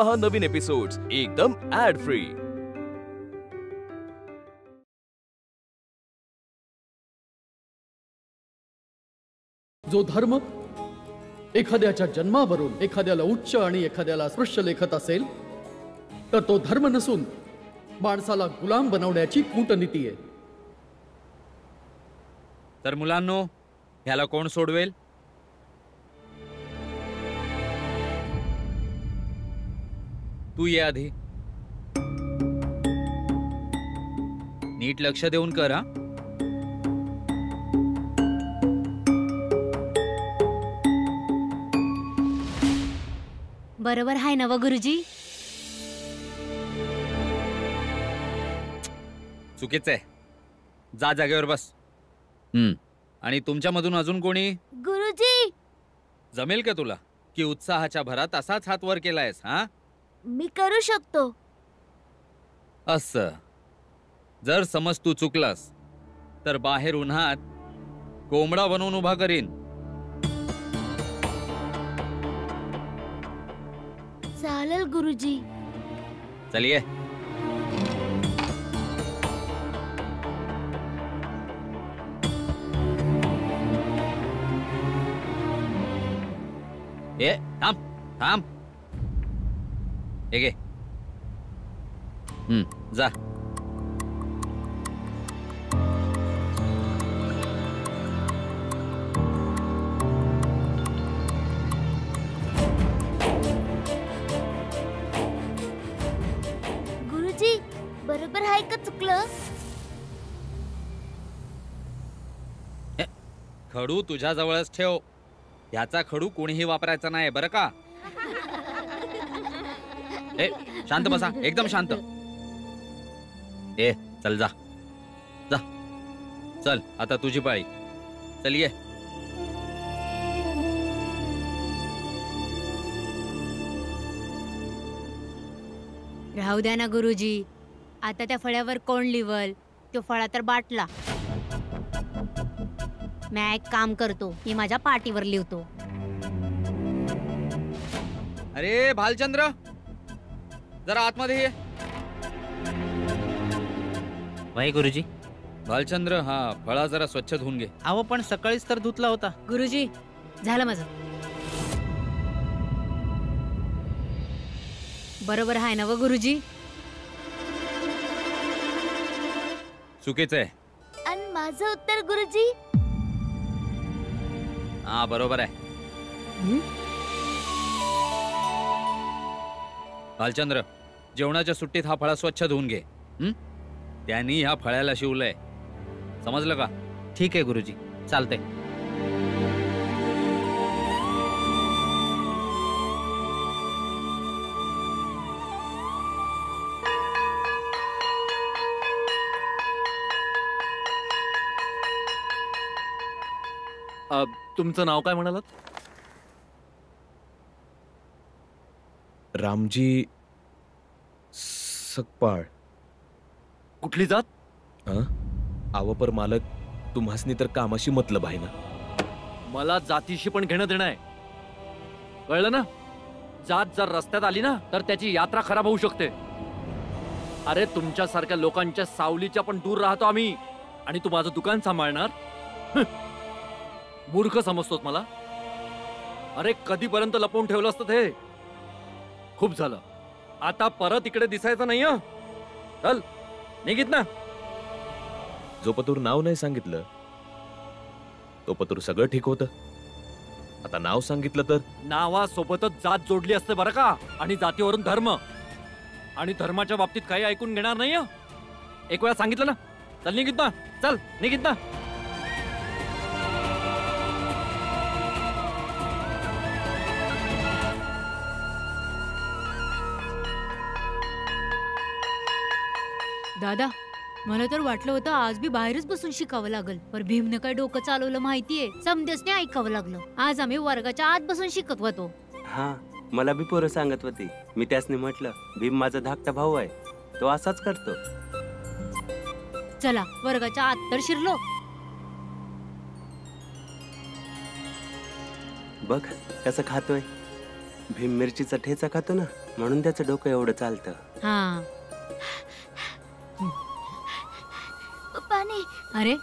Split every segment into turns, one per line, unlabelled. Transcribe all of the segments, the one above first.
पहा नवीन एपिसोड्स एकदम add free.
जो धर्म एखाद्याच्या जन्मावरून एखाद्याला उच्च आणि एखाद्याला स्पृश्य लेखत असेल तर तो धर्म नसून माणसाला गुलाम बनवण्याची कूटनीती आहे।
तर मुलांनो, ह्याला कोण सोडवेल? तू ये आधी। नीट लक्ष देऊन कर हा।
बरोबर आहे ना व गुरुजी?
चुकीचं आहे, जा जागेवर बस। आणि तुमच्यामधून अजून कोणी?
गुरुजी,
जमेल का तुला की उत्साहाच्या भरात असाच हात वर केलायस? हा,
मी करू शकतो।
असं जर समज तू चुकलास तर बाहेर उन्हात कोंबडा बनवून उभा करीन।
चालेल गुरुजी।
चलिए। ए थांब थांब, हे घे। जा।
गुरुजी, बरोबर आहे का चुकलं?
खडू तुझ्या जवळच ठेव, ह्याचा खडू कोणीही वापरायचा नाही, बरं का? ए शांत बसा, एकदम शांत। ए चल जा जा, चल आता तुझी पाळी। चल ये।
राहू द्या ना गुरुजी, आता त्या फळ्यावर कोण लिवल? तो फळा तर बाटला। मी एक काम करतो, मी माझ्या पाटीवर लिवतो।
अरे भालचंद्र, जरा आतमध्ये ये।
वही गुरुजी।
भालचंद्र, हा फळा जरा स्वच्छ धुवून घे।
अहो पण सकाळीच तर धुतला होता।
गुरुजी, झालं माझं। बरोबर आहे ना व गुरुजी?
चुकीचं आहे।
आणि माझं उत्तर गुरुजी?
हा बरोबर आहे। भालचंद्र, जेवणाच्या सुट्टीत हा फळा स्वच्छ धुवून घे। त्यांनी ह्या फळ्याला शिवलंय, समजलं का?
ठीक आहे गुरुजी, चालतंय।
तुमचं नाव काय म्हणालात?
रामजी सकपाळ।
कुठली जात?
आवपर मालक, तुम्हासनी तर कामाशी मतलब आहे ना?
मला जातीशी पण घेणं देणं आहे, कळलं ना? जात जर रस्त्यात आली ना तर त्याची यात्रा खराब होऊ शकते। अरे तुमच्यासारख्या लोकांच्या सावलीच्या पण दूर राहतो आम्ही, आणि तू माझं दुकान सांभाळणार? मूर्ख समजतोस मला? अरे कधीपर्यंत लपवून ठेवलं असतं ते? खूप झालं, आता परत इकडे दिसायचं नाही। चल निघित ना।
जो पतूर नाव नाही सांगितलं तो पतूर सगळं ठीक होतं। आता नाव सांगितलं तर
नावासोबतच जात जोडली असते बरं का, आणि जातीवरून धर्म, आणि धर्माच्या बाबतीत काही ऐकून घेणार नाही। एक वेळा सांगितलं ना, चल निघित ना, चल निघित ना।
दादा, मला तर वाटलं होतं आज बी बाहेरच बसून शिकावं लागल, पण भीमने काय डोकं चालवलं माहितीये? समदेसने ऐकावं लागलं। आज आम्ही वर्गाच्या आत बसून शिकत होतो।
हा, मला बी पोरं सांगत होती। मी त्यासनी म्हटलं, भीम माझा धाकटा भाऊ आहे, तो असाच करतो।
चला वर्गाच्या आत तर शिरलो।
बघ कसं खातोय, भीम मिरचीचा ठेचा खातो ना। म्हणून त्याचं डोकं एवढं चालतं.
हा.
पाणी.
अरे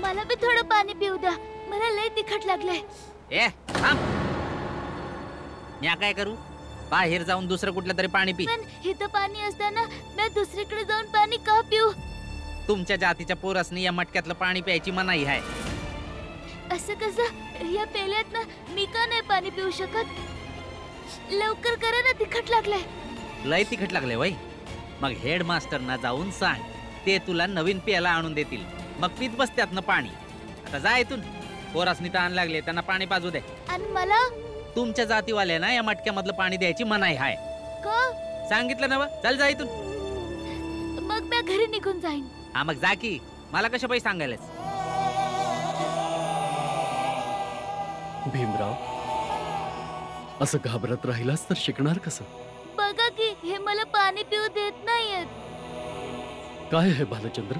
मला बी थोडं पाणी पिऊ द्या. मला लय तिखट लागलंय.
ए थांब. म्या काय करू? बाहेर जाऊन दुसरं कुठलं तरी पाणी पी.
पण इथं पाणी असताना मी दुसरीकडे जाऊन पाणी का पिऊ?
तुमच्या जातीच्या पोरासनी या मटक्यातलं पाणी प्यायची मनाई आहे.
असं कसं? या पेल्यातनं मी का नाही पाणी पिऊ शकत? लवकर करा ना, तिखट लागलंय.
लय तिखट लागले वय. मग हेडमास्टरना जाऊन सांग, ते तुला नवीन प्यायला आणून देतील. मग पीत बस त्यातनं पाणी. आता जा इथून. पोरासनी तहान लागले, त्यांना पाणी पाजू दे.
आणि मला
तुमच्या जातीवाल्यांना या मटक्यामधलं पाणी द्यायची मनाई आहे.
का?
सांगितलं ना? चल जा इथून.
मग मी घरी निघून जाईन.
हा मग जा की. मला कशा पैसे सांगायलास?
भीमराव, असं घाबरत राहिलास तर शिकणार कसं?
बघा की, हे मला पाणी पिऊ देत नाहीयेत.
काय आहे भालचंद्र?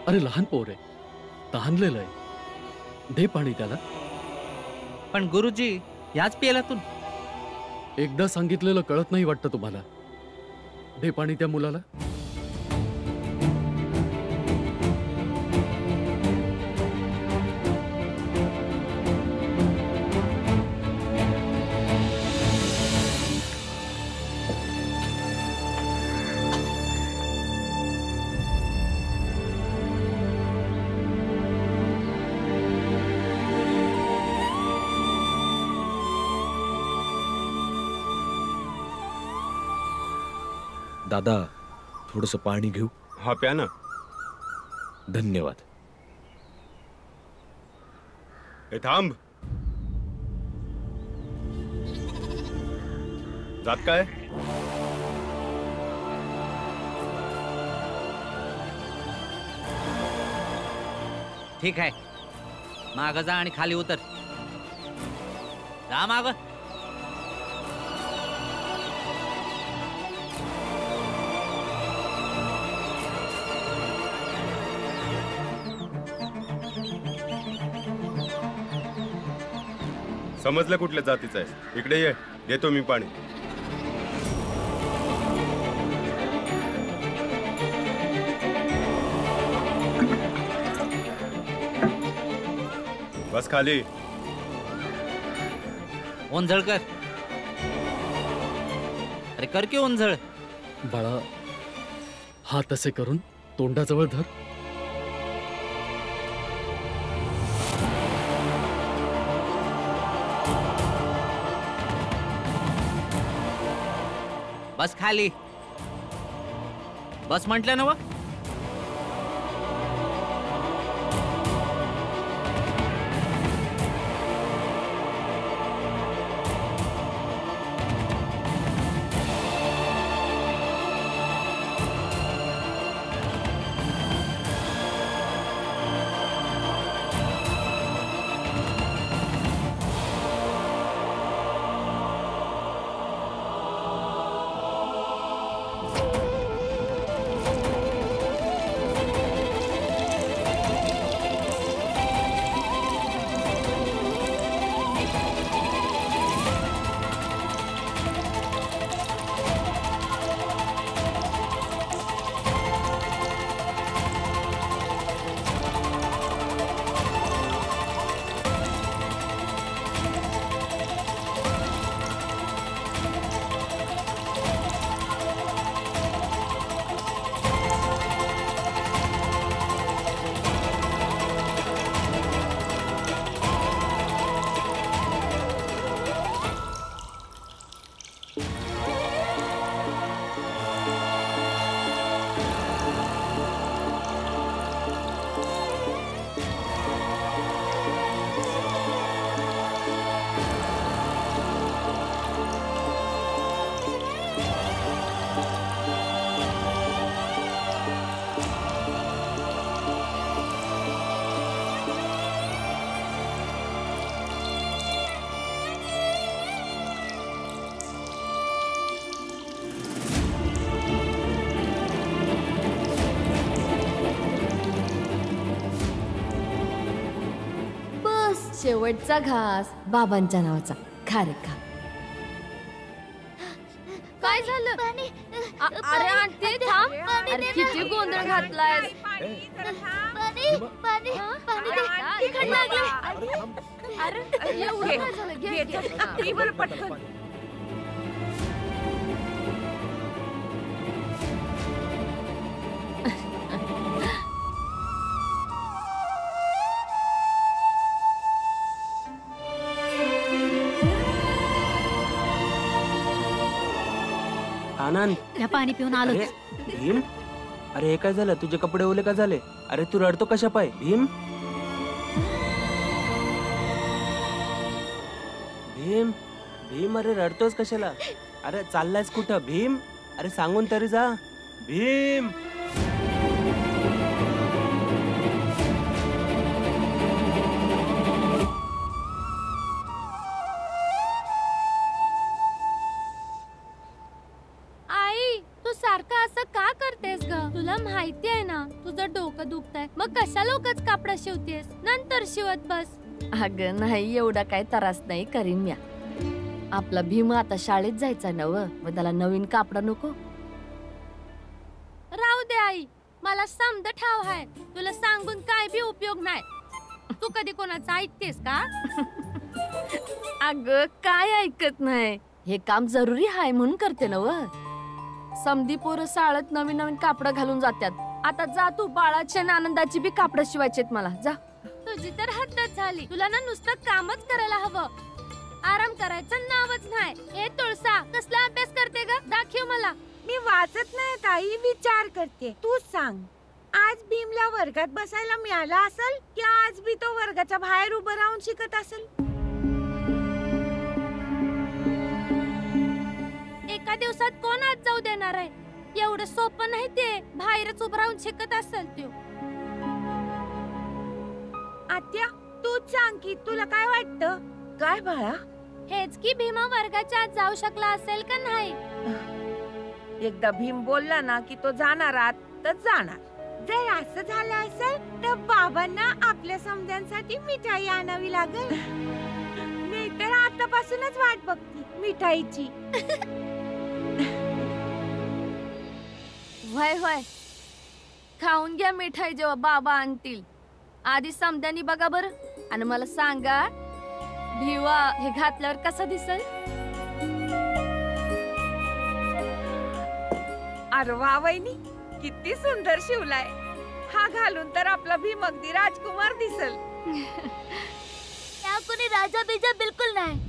अरे लहान पोर आहे, तहानलेलं आहे. दे पाणी त्याला.
पण गुरुजी, याच पेल्यातून.
एकदा सांगितलेलं कळत नाही वाटतं तुम्हाला. दे पाणी त्या मुलाला.
दादा, थोडस पाणी घेऊ?
हा, प्या ना.
धन्यवाद.
ए थांब. जात काय?
ठीक आहे, माग जा आणि खाली उतर. जा माग.
समजलं कुठल्या जातीचं आहे? इकडे ये, देतो मी पाणी. बस खाली.
ओंझळ कर. अरे कर की ओंझळ.
बाळा, हात असे करून तोंडाजवळ धर.
बस खाली. बस म्हटलं ना.
घास शेवटचा घास बाबांच्या नावाचा. खा रे खा.
काय झालं?
अरे आंटी थांब. अरे किती गोंधळ घातलाय.
पाणी पाणी पाणी दे. तिखट लागले.
अरे एवढं काय झालं? घे बरं पटकन.
आनंद,
या पाणी पिऊन आलो.
अरे भीम, अरे हे काय झालं? तुझे कपडे ओले का झाले? अरे तू रडतो कशा पाय भीम? भीम भीम, अरे रडतोस कशाला? अरे चाललायस कुठं भीम? अरे सांगून तरी जा भीम.
आई तू सारखं असं का करतेस ग? तुला माहिती आहे ना तुझं डोकं दुखतंय, मग कशाला उगाच कापडा शिवतेस? नंतर शिवत बस.
अगं नाही, एवढा काय त्रास नाही करीन म्या. आपला भीम आता शाळेत जायचा नव, मग त्याला नवीन कापडा नको.
राहू दे आई, मला समज ठाव आहे. तुला सांगून काय बी उपयोग नाही. तू कधी कोणाचं ऐकतेस का?
अगं काय ऐकत नाही, हे काम जरुरी आहे म्हणून करते नव. समधी पोरं शाळेत नवीन नवीन कापडं घालून जातात. आता जा तू, बाळाच्या आणि आनंदाची बी कापडं शिवायचेत मला. जा.
तुझी तर हद्दच झाली. तुला ना नुसतं कामच करायला हवं, आराम करायचं नावच नाही. ए तुळसा, कसला अभ्यास करते ग? दाखव मला.
मी वाचत नाही ताई, विचार करते. तू सांग, आज भीमला वर्गात बसायला मिळालं असेल की आज बी तो वर्गाच्या बाहेर उभं राहून शिकत असेल?
एका दिवसात कोण आज जाऊ देणार आहे? एवढं सोपं नाही ते. बाहेरच उभं राहून शिकत असेल तो.
आत्या तूच सांग की तुला काय वाटतं? काय बाळा?
हेच की भीमा वर्गाच्या आत जाऊ शकला असेल का नाही?
एकदा भीम बोलला ना की तो जाणार आत तर जाणार. जर असं झालं असेल तर बाबांना आपल्या समध्यांसाठी मिठाई आणावी लागेल. मी तर आतापासूनच वाट बघते मिठाईची.
व्हय व्हय, खाऊन घ्या मिठाई जेव्हा बाबा आणतील. आधी समध्यानी बघा बरं आणि मला सांगा भिवा हे घातल्यावर कसं दिसल?
अरे वा वहिनी, किती सुंदर शिवलाय. हा घालून तर आपला भीम अगदी राजकुमार दिसल.
त्या कोणी राजा बिजा बिलकुल नाही.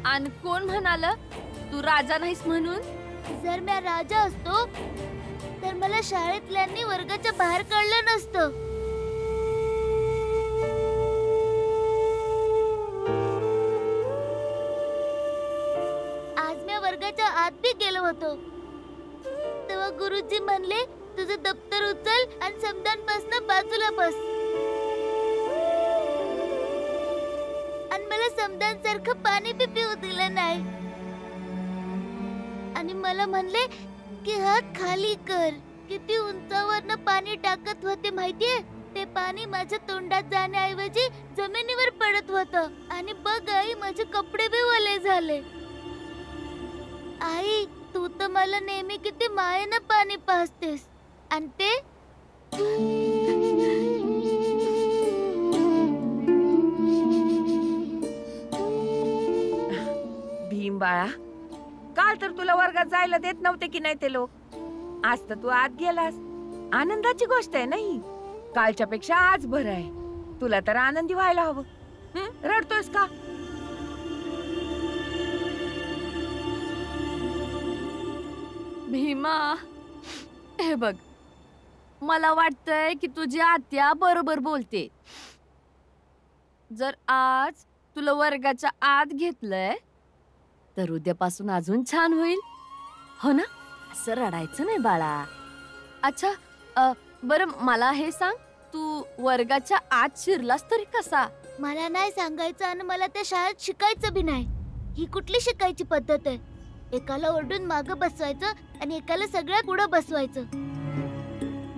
आणि कोण म्हणाल तू राजा नाहीस म्हणून?
जर मी राजा असतो तर मला शाळेतल्यांनी वर्गाच्या बाहेर काढलं नसतं. आज मी वर्गाच्या आत बी गेलो होतो तेव्हा गुरुजी म्हणले तुझं दप्तर उचल आणि समदांपासून बाजूला बस. आणि मला समदांसारखं पाणी बी पिऊ दिलं नाही आणि मला म्हणले की हात खाली कर. किती उंचावरनं पाणी टाकत होते माहितीये? ते पाणी माझ्या तोंडात जाण्याऐवजी जमिनीवर पडत होतं. आणि बघ आई, माझे कपडे बी ओले झाले. आई, तू तर मला नेहमी किती मायेनं पाणी पाजतेस आणि ते
भीम बाळा, काल तर तुला वर्गात जायला देत नव्हते की नाही ते लोक. आज तर तू आत गेलास. आनंदाची गोष्ट आहे नाही. कालच्या पेक्षा आज बरं आहे. तुला तर आनंदी व्हायला हवं. रडतोस का?
भीमा, हे बघ, मला वाटतंय की तुझी आत्या बरोबर बोलते. जर आज तुला वर्गाच्या आत घेतलंय तर उद्यापासून अजून छान होईल, हो ना? असं रडायचं नाही बाळा. अच्छा, बरं मला हे सांग, तू वर्गाच्या आत शिरलास तरी कसा?
मला नाही सांगायचं आणि मला त्या शाळेत शिकायचं बी नाही. ही कुठली शिकायची पद्धत आहे? एकाला ओरडून मागं बसवायचं आणि एकाला सगळ्यात पुढं बसवायचं.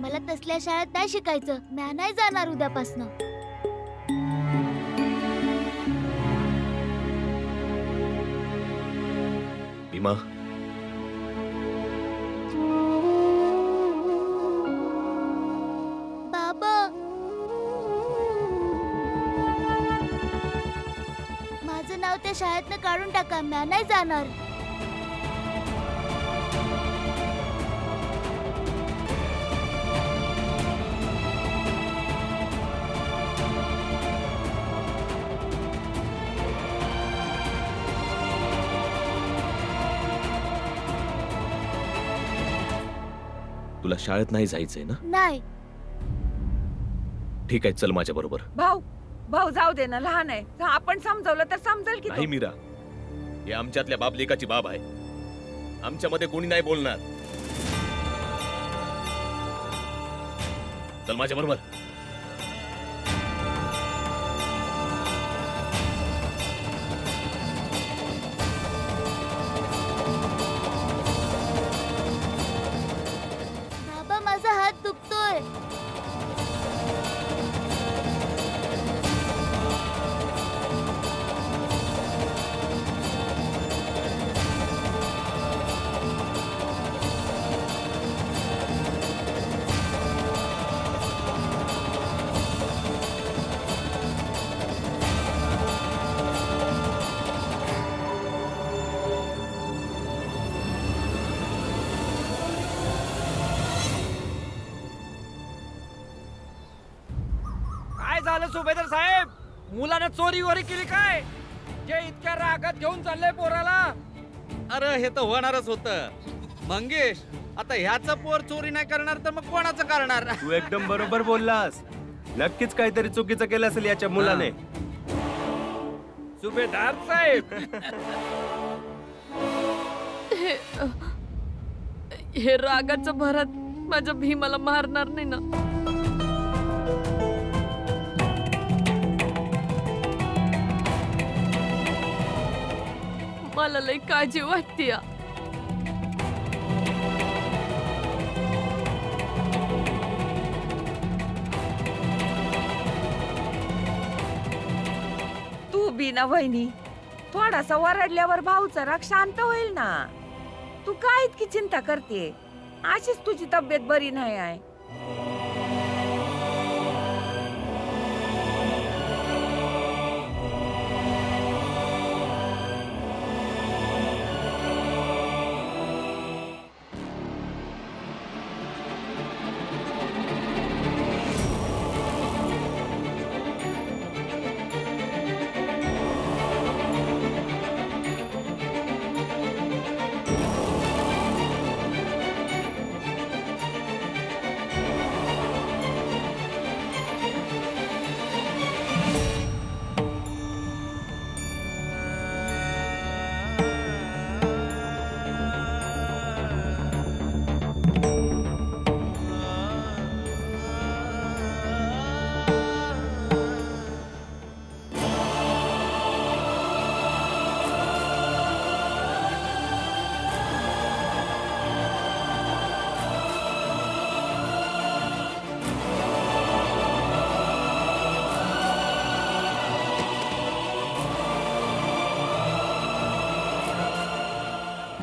मला तसल्या शाळेत नाही शिकायचं. मी नाही जाणार उद्यापासनं.
भीमा,
बाबा, माझं नाव त्या शाळेतनं काढून टाका. मी नाही जाणार.
तुला शाळेत नाही जायचंय ना?
नाही.
ठीक आहे, चल माझ्या बरोबर.
भाऊ भाऊ जाऊ दे ना, लहान आहे. आपण समजवलं तर समजेल की तो.
नाही मीरा, हे आमच्यातल्या बाप लेकाची बाब आहे. आमच्यामध्ये कोणी नाही बोलणार. चल माझ्या बरोबर.
बाबा, माझा हात दुखतोय.
काय झालं सुभेदार साहेब? मुलानं चोरी वरी केली काय? जे इतक्या रागात घेऊन चाललंय पोराला.
अरे हे तर होणारच होत मंगेश. आता ह्याचं पोर चोरी नाही करणार तर मग कोणाचं करणार?
तू एकदम बरोबर बोललास. नक्कीच काहीतरी चुकीचं केलं असेल याच्या मुलाने.
सुभेदार साहेब,
हे रागाचं भरात माझ्या भीमाला मारणार नाही ना? मला लई काळजी वाटते.
तू बी ना वहिनी, थोडासा वरडल्यावर भाऊचा राग शांत होईल ना. तू काय इतकी चिंता करते? अशीच तुझी तब्येत बरी नाही आहे.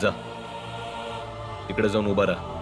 जा, इकडे जाऊन उभा राहा.